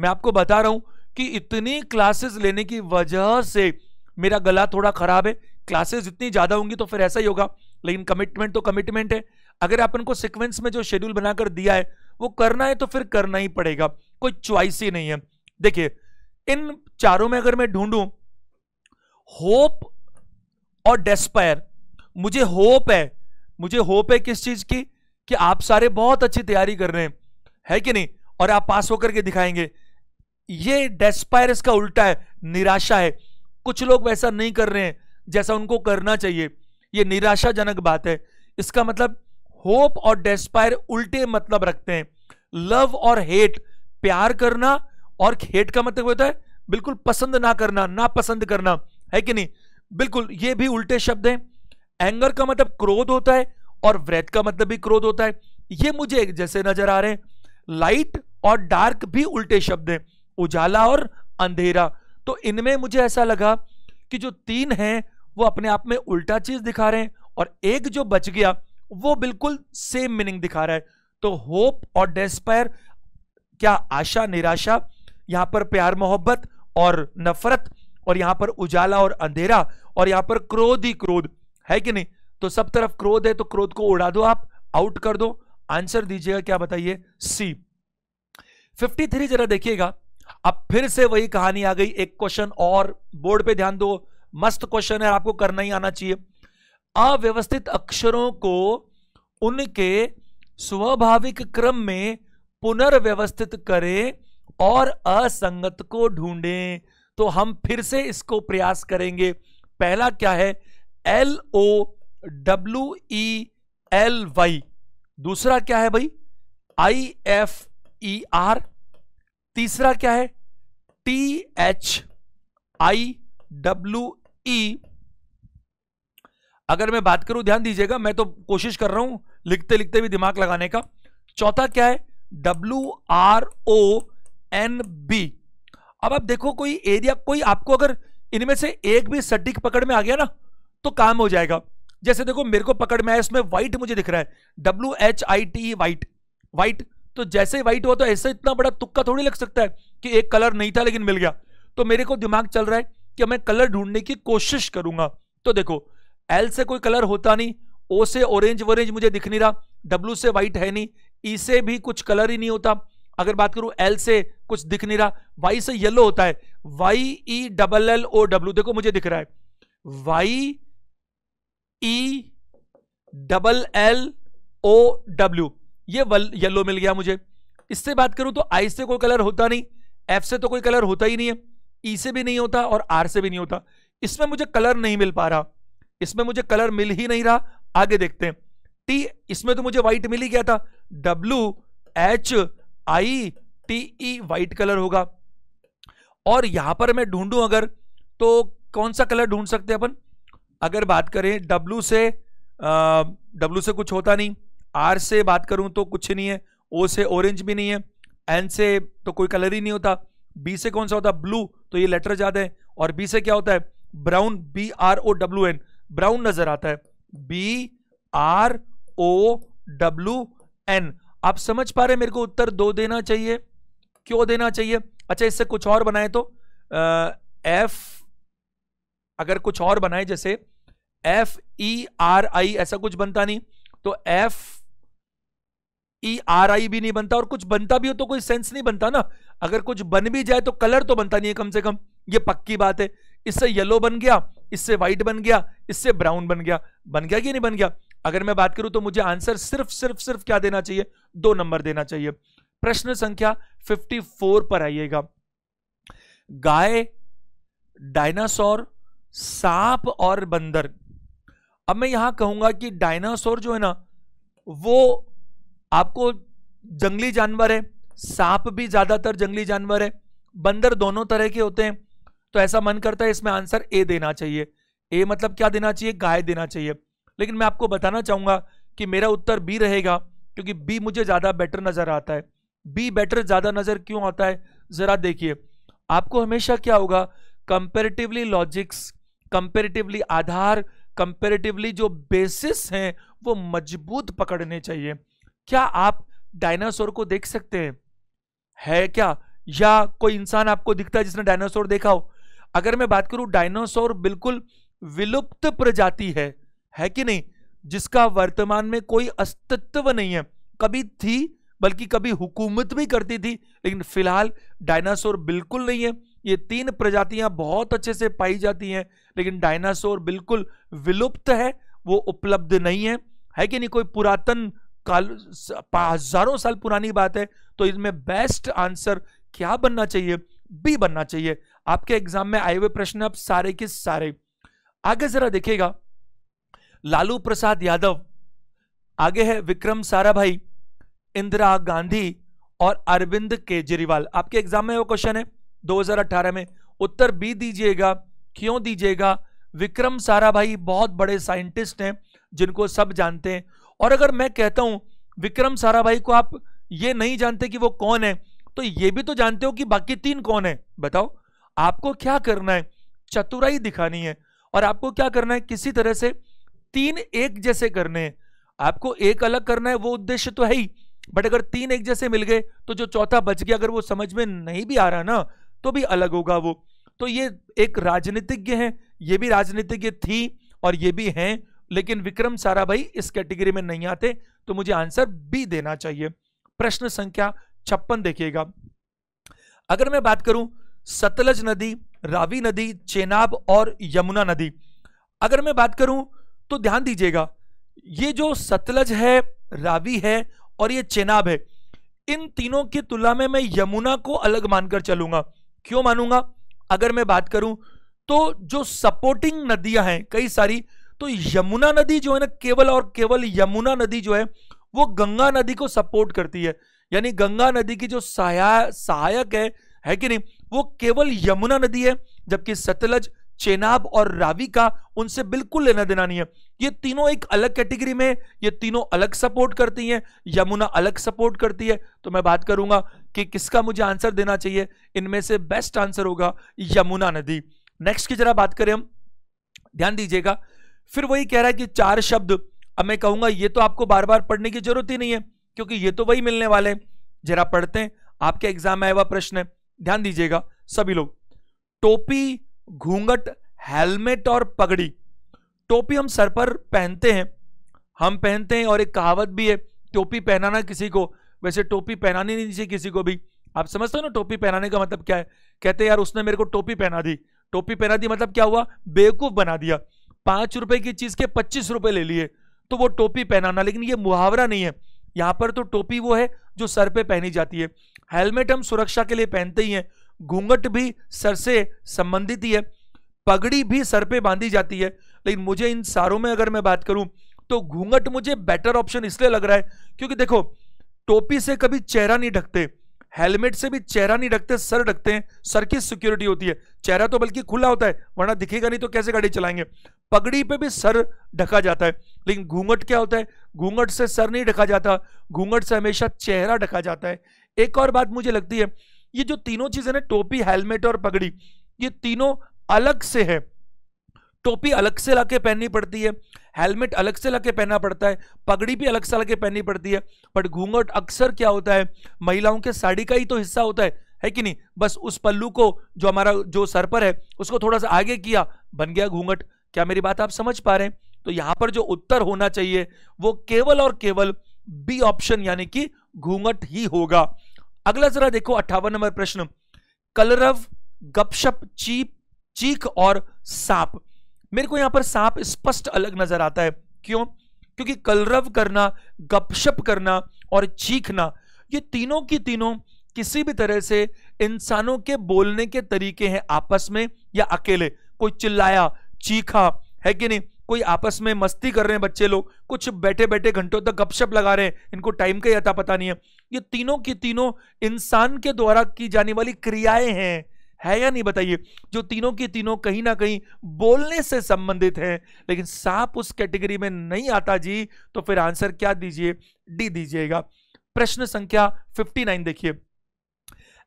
मैं आपको बता रहा हूं कि इतनी क्लासेस लेने की वजह से मेरा गला थोड़ा खराब है। क्लासेस इतनी ज्यादा होंगी तो फिर ऐसा ही होगा, लेकिन कमिटमेंट तो कमिटमेंट है। अगर अपन को सीक्वेंस में जो शेड्यूल बनाकर दिया है वो करना है तो फिर करना ही पड़ेगा, कोई चॉइस ही नहीं है। देखिए इन चारों में अगर मैं ढूंढूं होप और डेस्पायर, मुझे होप है किस चीज की, कि आप सारे बहुत अच्छी तैयारी कर रहे हैं, है कि नहीं, और आप पास होकर के दिखाएंगे। ये डेस्पायर इसका उल्टा है, निराशा है। कुछ लोग वैसा नहीं कर रहे हैं जैसा उनको करना चाहिए, ये निराशाजनक बात है। इसका मतलब होप और डेस्पायर उल्टे मतलब रखते हैं। लव और हेट, प्यार करना, और हेट का मतलब होता है बिल्कुल पसंद ना करना, ना पसंद करना, है कि नहीं, बिल्कुल ये भी उल्टे शब्द हैं। एंगर का मतलब क्रोध होता है, और व्रेथ का मतलब भी क्रोध होता है। ये मुझे एक जैसे नजर आ रहे हैं। लाइट और डार्क भी उल्टे शब्द हैं, उजाला और अंधेरा। तो इनमें मुझे ऐसा लगा कि जो 3 हैं वो अपने आप में उल्टा चीज दिखा रहे हैं, और एक जो बच गया वो बिल्कुल सेम मीनिंग दिखा रहा है। तो होप और डेस्पायर, क्या आशा निराशा, यहां पर प्यार मोहब्बत और नफरत, और यहां पर उजाला और अंधेरा, और यहां पर क्रोध ही क्रोध, है कि नहीं। तो सब तरफ क्रोध है, तो क्रोध को उड़ा दो, आप आउट कर दो। आंसर दीजिएगा क्या बताइए, सी। 53 जरा देखिएगा, अब फिर से वही कहानी आ गई। एक क्वेश्चन और, बोर्ड पे ध्यान दो, मस्त क्वेश्चन है, आपको करना ही आना चाहिए। अव्यवस्थित अक्षरों को उनके स्वाभाविक क्रम में पुनर्व्यवस्थित करें और असंगत को ढूंढें। तो हम फिर से इसको प्रयास करेंगे। पहला क्या है, LOWELY, दूसरा क्या है भाई, IFER, तीसरा क्या है, THIWE। अगर मैं बात करूं, ध्यान दीजिएगा, मैं तो कोशिश कर रहा हूं लिखते लिखते भी दिमाग लगाने का। चौथा क्या है, WRONB। अब आप देखो कोई एरिया, कोई आपको अगर इनमें से एक भी सटीक पकड़ में आ गया ना तो काम हो जाएगा। जैसे देखो मेरे को पकड़ में आया, इसमें व्हाइट मुझे दिख रहा है, WHITE, व्हाइट। व्हाइट तो जैसे व्हाइट हुआ तो ऐसे इतना बड़ा तुक्का थोड़ी लग सकता है कि एक कलर नहीं था लेकिन मिल गया। तो मेरे को दिमाग चल रहा है कि मैं कलर ढूंढने की कोशिश करूंगा। तो देखो L से कोई कलर होता नहीं, O से ऑरेंज वोरेंज मुझे दिख नहीं रहा, W से व्हाइट है नहीं, E से भी कुछ कलर ही नहीं होता। अगर बात करूं L से कुछ दिख नहीं रहा, Y से येलो होता है, YELLOW, देखो मुझे दिख रहा है YELLOW, ये येलो मिल गया मुझे। इससे बात करूं तो I से कोई कलर होता नहीं, F से तो कोई कलर होता ही नहीं है, E से भी नहीं होता और R से भी नहीं होता। इसमें मुझे कलर नहीं मिल पा रहा, इसमें मुझे कलर मिल ही नहीं रहा। आगे देखते हैं, T, इसमें तो मुझे व्हाइट मिल ही गया था, WHITE, व्हाइट कलर होगा। और यहां पर मैं ढूंढूं अगर, तो कौन सा कलर ढूंढ सकते हैं अपन। अगर बात करें W से कुछ होता नहीं, R से बात करूं तो कुछ नहीं है, O से ऑरेंज भी नहीं है, N से तो कोई कलर ही नहीं होता, B से कौन सा होता, ब्लू, तो ये लेटर ज्यादा है, और B से क्या होता है, ब्राउन, BROWN, ब्राउन नजर आता है, BROWN। आप समझ पा रहे हैं मेरे को उत्तर 2 देना चाहिए, क्यों देना चाहिए। अच्छा इससे कुछ और बनाए तो F, अगर कुछ और बनाए जैसे FERI ऐसा कुछ बनता नहीं, तो FERI भी नहीं बनता, और कुछ बनता भी हो तो कोई सेंस नहीं बनता ना। अगर कुछ बन भी जाए तो कलर तो बनता नहीं है कम से कम, ये पक्की बात है। इससे येलो बन गया, इससे व्हाइट बन गया, इससे ब्राउन बन गया। बन गया कि नहीं बन गया? अगर मैं बात करूं तो मुझे आंसर सिर्फ क्या देना चाहिए? 2 नंबर देना चाहिए। प्रश्न संख्या 54 पर आइएगा। गाय, डायनासोर, सांप और बंदर। अब मैं यहां कहूंगा कि डायनासोर जो है ना वो आपको जंगली जानवर है, सांप भी ज्यादातर जंगली जानवर है, बंदर दोनों तरह के होते हैं। तो ऐसा मन करता है इसमें आंसर ए देना चाहिए। ए मतलब क्या देना चाहिए? गाय देना चाहिए। लेकिन मैं आपको बताना चाहूंगा कि मेरा उत्तर बी रहेगा, क्योंकि बी मुझे ज्यादा बेटर नजर आता है। बी बेटर ज्यादा नजर क्यों आता है? जरा देखिए, आपको हमेशा क्या होगा, कंपैरेटिवली लॉजिक्स, कंपैरेटिवली आधार, कंपैरेटिवली जो बेसिस हैं वो मजबूत पकड़ने चाहिए। क्या आप डायनासोर को देख सकते हैं? है क्या? या कोई इंसान आपको दिखता है जिसने डायनासोर देखा हो? अगर मैं बात करूं, डायनासोर बिल्कुल विलुप्त प्रजाति है कि नहीं, जिसका वर्तमान में कोई अस्तित्व नहीं है। कभी थी, बल्कि कभी हुकूमत भी करती थी, लेकिन फिलहाल डायनासोर बिल्कुल नहीं है। ये 3 प्रजातियां बहुत अच्छे से पाई जाती हैं, लेकिन डायनासोर बिल्कुल विलुप्त है, वो उपलब्ध नहीं है कि नहीं? कोई पुरातन काल, हजारों साल पुरानी बात है। तो इसमें बेस्ट आंसर क्या बनना चाहिए? बी बनना चाहिए। आपके एग्जाम में आए हुए प्रश्न अब सारे के सारे। आगे जरा देखिएगा, लालू प्रसाद यादव, आगे है विक्रम साराभाई, इंदिरा गांधी और अरविंद केजरीवाल। आपके एग्जाम में वो क्वेश्चन है 2018 में। उत्तर बी दीजिएगा। क्यों दीजिएगा? विक्रम साराभाई बहुत बड़े साइंटिस्ट हैं जिनको सब जानते हैं। और अगर मैं कहता हूं विक्रम साराभाई को आप ये नहीं जानते कि वो कौन है, तो ये भी तो जानते हो कि बाकी 3 कौन है। बताओ, आपको क्या करना है? चतुराई दिखानी है। और आपको क्या करना है? किसी तरह से 3 एक जैसे करने हैं। आपको एक अलग करना है, वो उद्देश्य तो है ही, बट अगर 3 एक जैसे मिल गए तो जो चौथा बच गया, अगर वो समझ में नहीं भी आ रहा ना, तो भी अलग होगा वो। तो ये एक राजनीतिज्ञ है, ये भी राजनीतिज्ञ थी और ये भी हैं, लेकिन विक्रम साराभाई इस कैटेगरी में नहीं आते, तो मुझे आंसर बी देना चाहिए। प्रश्न संख्या 56 देखिएगा। अगर मैं बात करूं सतलज नदी, रावी नदी, चेनाब और यमुना नदी, अगर मैं बात करूं तो ध्यान दीजिएगा, ये जो सतलज है, रावी है और ये चेनाब है, इन तीनों की तुलना में मैं यमुना को अलग मानकर चलूंगा। क्यों मानूंगा? अगर मैं बात करूं तो जो सपोर्टिंग नदियां हैं कई सारी, तो यमुना नदी जो है ना, केवल और केवल यमुना नदी जो है वो गंगा नदी को सपोर्ट करती है। यानी गंगा नदी की जो सहायक है कि नहीं, वो केवल यमुना नदी है, जबकि सतलज, चेनाब और रावी का उनसे बिल्कुल लेना देना नहीं है। ये तीनों एक अलग कैटेगरी में, ये तीनों अलग सपोर्ट करती हैं, यमुना अलग सपोर्ट करती है। तो मैं बात करूंगा कि किसका मुझे आंसर देना चाहिए, इनमें से बेस्ट आंसर होगा यमुना नदी। नेक्स्ट की जरा बात करें हम, ध्यान दीजिएगा, फिर वही कह रहा है कि 4 शब्द। अब मैं कहूंगा ये तो आपको बार बार पढ़ने की जरूरत ही नहीं है, क्योंकि ये तो वही मिलने वाले हैं। जरा पढ़ते हैं, आपके एग्जाम में आया हुआ प्रश्न है, ध्यान दीजिएगा सभी लोग। टोपी, घूंघट, हेलमेट और पगड़ी। टोपी हम सर पर पहनते हैं, और एक कहावत भी है, टोपी पहनाना किसी को, वैसे टोपी पहनानी नहीं चाहिए किसी को भी। आप समझते हो ना टोपी पहनाने का मतलब क्या है? कहते हैं यार उसने मेरे को टोपी पहना दी। टोपी पहना दी मतलब क्या हुआ? बेवकूफ बना दिया। 5 रुपए की चीज के 25 रुपए ले लिए, तो वो टोपी पहनाना। लेकिन ये मुहावरा नहीं है, यहां पर तो टोपी वो है जो सर पे पहनी जाती है। हेलमेट हम सुरक्षा के लिए पहनते ही हैं, घूंघट भी सर से संबंधित ही है, पगड़ी भी सर पे बांधी जाती है। लेकिन मुझे इन सारों में अगर मैं बात करूं तो घूंघट मुझे बेटर ऑप्शन इसलिए लग रहा है, क्योंकि देखो टोपी से कभी चेहरा नहीं ढकते, हेलमेट से भी चेहरा नहीं ढकते, सर ढकते हैं, सर की सिक्योरिटी होती है। चेहरा तो बल्कि खुला होता है, वरना दिखेगा नहीं तो कैसे गाड़ी चलाएंगे। पगड़ी पे भी सर ढका जाता है, लेकिन घूंघट क्या होता है? घूंघट से सर नहीं ढका जाता, घूंघट से हमेशा चेहरा ढका जाता है। एक और बात मुझे लगती है, ये जो तीनों चीजें ना, टोपी, हेलमेट और पगड़ी, ये तीनों अलग से है। टोपी अलग से लाके पहननी पड़ती है, हेलमेट अलग से लाके पहनना पड़ता है, पगड़ी भी अलग से लाके पहननी पड़ती है। बट घूंघट अक्सर क्या होता है, महिलाओं के साड़ी का ही तो हिस्सा होता है कि नहीं? बस उस पल्लू को जो हमारा जो सर पर है उसको थोड़ा सा आगे किया, बन गया घूंघट। क्या मेरी बात आप समझ पा रहे हैं? तो यहां पर जो उत्तर होना चाहिए वो केवल और केवल बी ऑप्शन यानी कि घूंघट ही होगा। अगला जरा देखो 58 नंबर प्रश्न, कलरव, गपशप, चीख और सांप। मेरे को यहां पर सांप स्पष्ट अलग नजर आता है। क्यों? क्योंकि कलरव करना, गपशप करना और चीखना, ये तीनों की तीनों किसी भी तरह से इंसानों के बोलने के तरीके हैं, आपस में या अकेले। कोई चिल्लाया, चीखा, है कि नहीं? कोई आपस में मस्ती कर रहे हैं बच्चे लोग, कुछ बैठे बैठे घंटों तक गपशप लगा रहे हैं, इनको टाइम का अता पता नहीं है। ये तीनों की तीनों इंसान के द्वारा की जाने वाली क्रियाएं हैं, है या नहीं बताइए? जो तीनों की तीनों कहीं ना कहीं बोलने से संबंधित है। लेकिन सांप उस कैटेगरी में नहीं आता जी, तो फिर आंसर क्या दीजिए? डी दीजिएगा। प्रश्न संख्या 59 देखिए,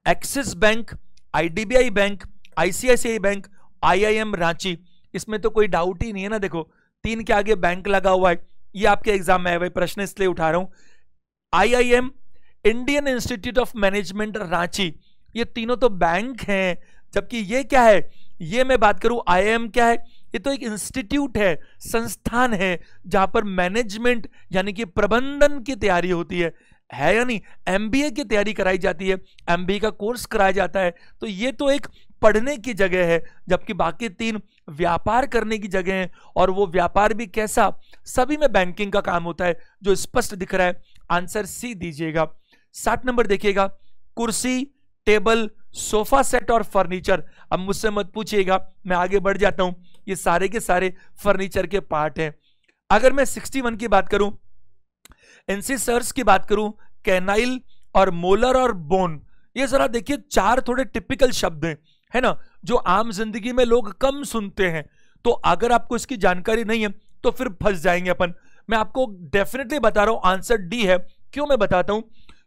axis bank, IDBI bank, ICICI bank, IIM Ranchi, इसमें तो कोई डाउट ही नहीं है ना। देखो 3 के आगे बैंक लगा हुआ है, ये आपके एग्जाम में है भाई, प्रश्न इसलिए उठा रहा हूं। IIM, Indian institute of management Ranchi, ये तीनों तो बैंक हैं, जबकि ये क्या है? ये मैं बात करूं आईआईएम क्या है? ये तो एक इंस्टीट्यूट है, संस्थान है, जहां पर मैनेजमेंट यानी कि प्रबंधन की तैयारी होती है या नहीं? एमबीए की तैयारी कराई जाती है, एमबीए का कोर्स कराया जाता है। तो ये तो एक पढ़ने की जगह है, जबकि बाकी 3 व्यापार करने की जगह है। और वो व्यापार भी कैसा? सभी में बैंकिंग का काम होता है, जो स्पष्ट दिख रहा है। आंसर सी दीजिएगा। 60 नंबर देखिएगा, कुर्सी, टेबल, सोफा सेट और फर्नीचर। अब मुझसे मत पूछिएगा, मैं आगे बढ़ जाता हूं, ये सारे के सारे फर्नीचर के पार्ट हैं। अगर मैं 61 की बात करूं, इंसिसर्स की बात करूं, कैनाइल और मोलर और बोन, ये जरा देखिए 4 थोड़े टिपिकल शब्द हैं, है ना, जो आम जिंदगी में लोग कम सुनते हैं। तो अगर आपको इसकी जानकारी नहीं है तो फिर फंस जाएंगे अपन। मैं आपको डेफिनेटली बता रहा हूं, आंसर डी है। क्यों मैं बताता हूं?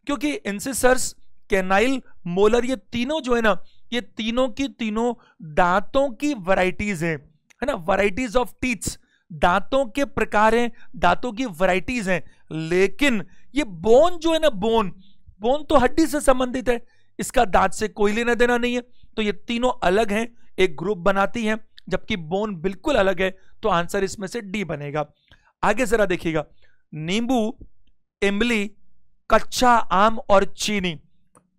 क्योंकि इंसिसर्स, कैनाइल, मोलर, ये तीनों जो है ना, ये तीनों की तीनों दांतों की वैरायटीज है ना, वैरायटीज ऑफ टीथ्स, दांतों के प्रकार हैं, दांतों की वैरायटीज हैं। लेकिन ये बोन जो है ना, बोन तो हड्डी से संबंधित है, इसका दांत से कोई लेना देना नहीं है। तो ये तीनों अलग हैं, एक ग्रुप बनाती हैं, जबकि बोन बिल्कुल अलग है। तो आंसर इसमें से डी बनेगा। आगे जरा देखिएगा, नींबू, इमली, कच्चा आम और चीनी।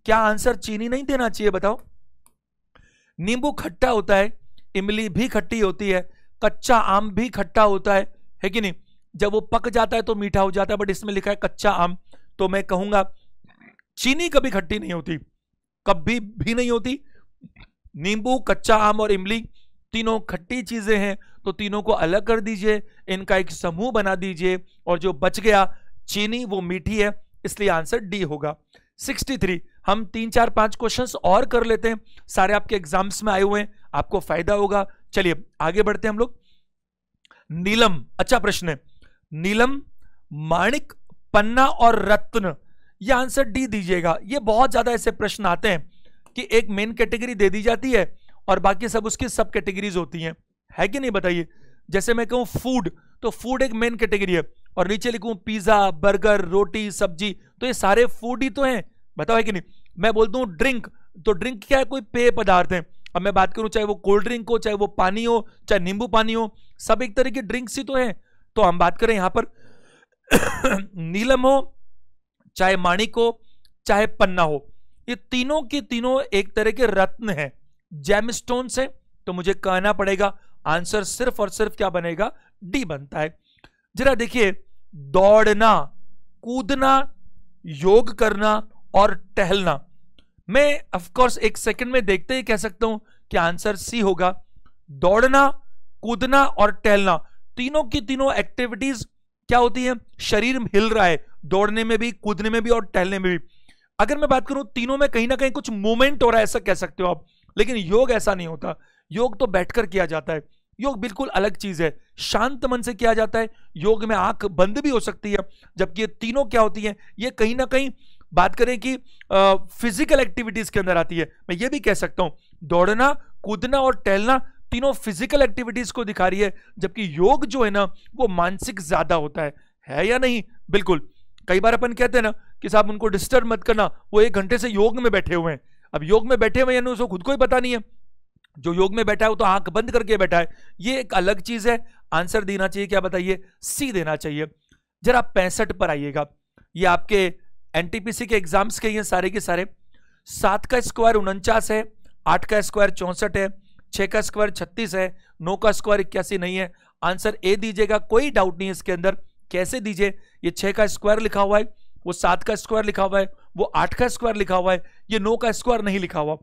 क्या आंसर चीनी नहीं देना चाहिए? बताओ। नींबू खट्टा होता है, इमली भी खट्टी होती है, कच्चा आम भी खट्टा होता है कि नहीं? जब वो पक जाता है तो मीठा हो जाता है, बट इसमें लिखा है कच्चा आम। तो मैं कहूंगा चीनी कभी खट्टी नहीं होती, कभी भी नहीं होती। नींबू, कच्चा आम और इमली तीनों खट्टी चीजें हैं, तो तीनों को अलग कर दीजिए, इनका एक समूह बना दीजिए, और जो बच गया चीनी वो मीठी है, इसलिए आंसर डी होगा। 63, हम 3, 4, 5 क्वेश्चंस और कर लेते हैं, सारे आपके एग्जाम्स में आए हुए हैं, आपको फायदा होगा। चलिए आगे बढ़ते हैं हम लोग। नीलम, अच्छा प्रश्न है। नीलम, माणिक, पन्ना और रत्न, ये आंसर डी दीजिएगा। ये बहुत ज्यादा ऐसे प्रश्न आते हैं कि एक मेन कैटेगरी दे दी जाती है और बाकी सब उसकी सब कैटेगरीज होती हैं, है कि नहीं बताइए? जैसे मैं कहूं फूड, तो फूड एक मेन कैटेगरी है, और नीचे लिखूं पिज्जा, बर्गर, रोटी, सब्जी, तो ये सारे फूड ही तो हैं, बताओ है कि नहीं? मैं बोलता हूं ड्रिंक, तो ड्रिंक क्या है? कोई पेय पदार्थ है। अब मैं बात करूं चाहे वो कोल्ड ड्रिंक हो, चाहे वो पानी हो, चाहे नींबू पानी हो, सब एक तरह की ड्रिंक्स ही तो है। तो हम बात करें यहां पर नीलम हो, चाहे माणिक हो, चाहे पन्ना हो, ये तीनों की तीनों एक तरह के रत्न हैं, जेमस्टोन्स हैं। तो मुझे कहना पड़ेगा आंसर सिर्फ और सिर्फ क्या बनेगा? डी बनता है। जरा देखिए, दौड़ना, कूदना, योग करना और टहलना, मैं ऑफ कोर्स एक सेकंड में देखते ही कह सकता हूं कि आंसर सी होगा। दौड़ना, कूदना और टहलना, तीनों की तीनों एक्टिविटीज क्या होती है? शरीर हिल रहा है, दौड़ने में भी, कूदने में भी और टहलने में भी। अगर मैं बात करूं तीनों में कहीं ना कहीं कुछ मूवमेंट हो रहा है, ऐसा कह सकते हो आप। लेकिन योग ऐसा नहीं होता, योग तो बैठकर किया जाता है, योग बिल्कुल अलग चीज है, शांत मन से किया जाता है। योग में आंख बंद भी हो सकती है, जबकि ये तीनों क्या होती हैं? ये कहीं ना कहीं बात करें कि फिजिकल एक्टिविटीज के अंदर आती है। मैं ये भी कह सकता हूं दौड़ना, कूदना और टहलना तीनों फिजिकल एक्टिविटीज को दिखा रही है, जबकि योग जो है ना वो मानसिक ज्यादा होता है या नहीं? बिल्कुल। कई बार अपन कहते हैं ना कि साहब उनको डिस्टर्ब मत करना, वो 1 घंटे से योग में बैठे हुए हैं। अब योग में बैठे हुए हैं, उसको खुद को ही पता नहीं है, जो योग में बैठा है वो तो आंख बंद करके बैठा है, ये एक अलग चीज है। आंसर देना चाहिए क्या बताइए, सी देना चाहिए। जरा 65 पर आइएगा, ये आपके एनटीपीसी के एग्जाम्स के ये सारे के सारे। 7 का स्क्वायर 49 है, 8 का स्क्वायर 64 है, 6 का स्क्वायर 36 है, 9 का स्क्वायर 81 नहीं है। आंसर ए दीजिएगा, कोई डाउट नहीं है इसके अंदर। कैसे दीजिए, ये 6 का स्क्वायर लिखा हुआ है, वो 7 का स्क्वायर लिखा हुआ है, वो 8 का स्क्वायर लिखा हुआ है, ये 9 का स्क्वायर नहीं लिखा हुआ।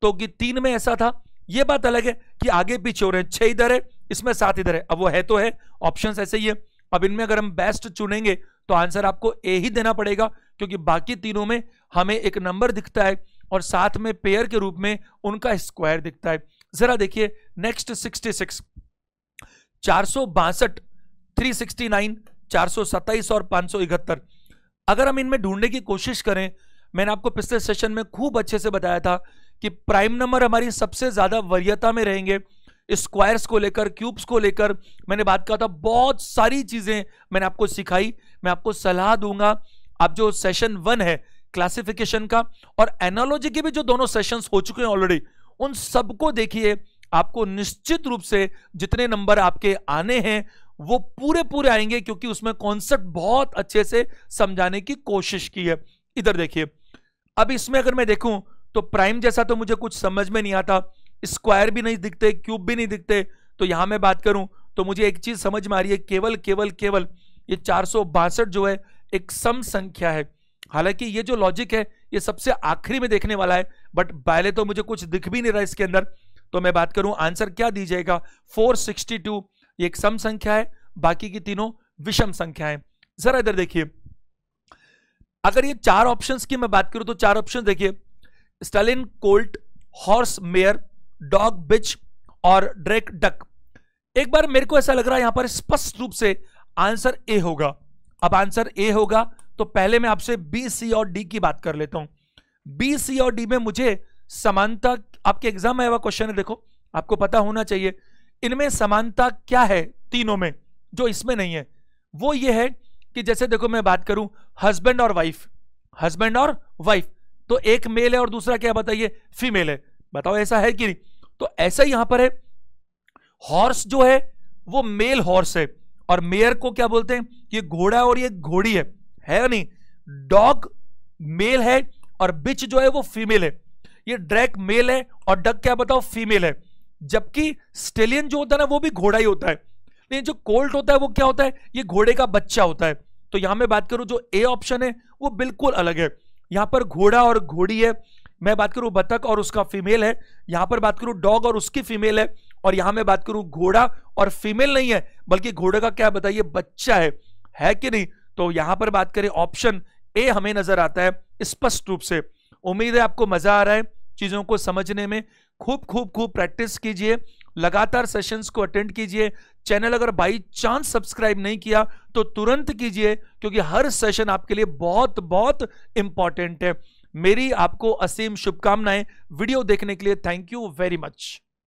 तो कि 3 में ऐसा था, ये बात अलग है कि आगे पीछे हो रहे हैं, 6 इधर है, इसमें 7 इधर है। अब वो है तो है, ऑप्शंस ऐसे ही है। अब इनमें अगर हम बेस्ट चुनेंगे तो आंसर आपको ए ही देना पड़ेगा, क्योंकि बाकी तीनों में हमें एक नंबर दिखता है और साथ में पेयर के रूप में उनका स्क्वायर दिखता है। जरा देखिए नेक्स्ट 66, 462, 369, 427 और 571। अगर हम इनमें ढूंढने की कोशिश करें, मैंने आपको पिछले सेशन में खूब अच्छे से बताया था कि प्राइम नंबर हमारी सबसे ज्यादा वरीयता में रहेंगे, स्क्वायर्स को लेकर, क्यूब्स को लेकर मैंने बात कहा था। बहुत सारी चीजें मैंने आपको सिखाई। मैं आपको सलाह दूंगा, आप जो सेशन 1 है क्लासिफिकेशन का और एनालॉजी के भी जो दोनों सेशंस हो चुके हैं ऑलरेडी, उन सबको देखिए। आपको निश्चित रूप से जितने नंबर आपके आने हैं वो पूरे पूरे आएंगे, क्योंकि उसमें कॉन्सेप्ट बहुत अच्छे से समझाने की कोशिश की है। इधर देखिए, अब इसमें अगर मैं देखूं तो प्राइम जैसा तो मुझे कुछ समझ में नहीं आता, स्क्वायर भी नहीं दिखते, क्यूब भी नहीं दिखते। तो यहां मैं बात करूं तो मुझे एक चीज समझ में आ रही है, केवल केवल केवल ये 462 जो है एक सम संख्या है। हालांकि ये जो लॉजिक है ये सबसे आखिरी में देखने वाला है, बट पहले तो मुझे कुछ दिख भी नहीं रहा इसके अंदर। तो मैं बात करूं आंसर क्या दीजिएगा, 462 ये एक सम संख्या है, बाकी की तीनों विषम संख्या है। जरा इधर देखिए, अगर ये 4 ऑप्शंस की मैं बात करूं तो 4 ऑप्शन देखिए, stallion colt, horse mare, dog bitch और ड्रेक डक। एक बार मेरे को ऐसा लग रहा है यहां पर स्पष्ट रूप से आंसर ए होगा। अब आंसर ए होगा तो पहले मैं आपसे बी, सी और डी की बात कर लेता हूं। बी, सी और डी में मुझे समानता, आपके एग्जाम में आया हुआ क्वेश्चन है, देखो आपको पता होना चाहिए इनमें समानता क्या है तीनों में, जो इसमें नहीं है। वो ये है कि जैसे देखो मैं बात करूं हस्बैंड और वाइफ, हस्बैंड और वाइफ, तो एक मेल है और दूसरा क्या बताइए, फीमेल है। बताओ ऐसा है कि नहीं? तो ऐसा ही यहां पर है, हॉर्स जो है वो मेल हॉर्स है और मेयर को क्या बोलते हैं, ये घोड़ा और ये घोड़ी है या नहीं? डॉग मेल है और बिच जो है वो फीमेल है। ये ड्रैक मेल है और डक क्या बताओ, फीमेल है। जबकि स्टेलियन जो होता है ना वो भी घोड़ा ही होता है, लेकिन जो कोल्ट होता है वो क्या होता है, ये घोड़े का बच्चा होता है। तो यहां मैं बात करूं जो ए ऑप्शन है वो बिल्कुल अलग है। यहां पर घोड़ा और घोड़ी है, मैं बात करूं बतख और उसका फीमेल है। यहां पर बात करूं डॉग और उसकी फीमेल है, और यहां मैं बात करूं घोड़ा और फीमेल नहीं है बल्कि घोड़े का क्या बताइए, बच्चा है कि नहीं? तो यहां पर बात करें ऑप्शन ए हमें नजर आता है स्पष्ट रूप से। उम्मीद है आपको मजा आ रहा है चीजों को समझने में। खूब खूब खूब प्रैक्टिस कीजिए, लगातार सेशंस को अटेंड कीजिए। चैनल अगर बाई चांस सब्सक्राइब नहीं किया तो तुरंत कीजिए, क्योंकि हर सेशन आपके लिए बहुत बहुत इंपॉर्टेंट है। मेरी आपको असीम शुभकामनाएं। वीडियो देखने के लिए थैंक यू वेरी मच।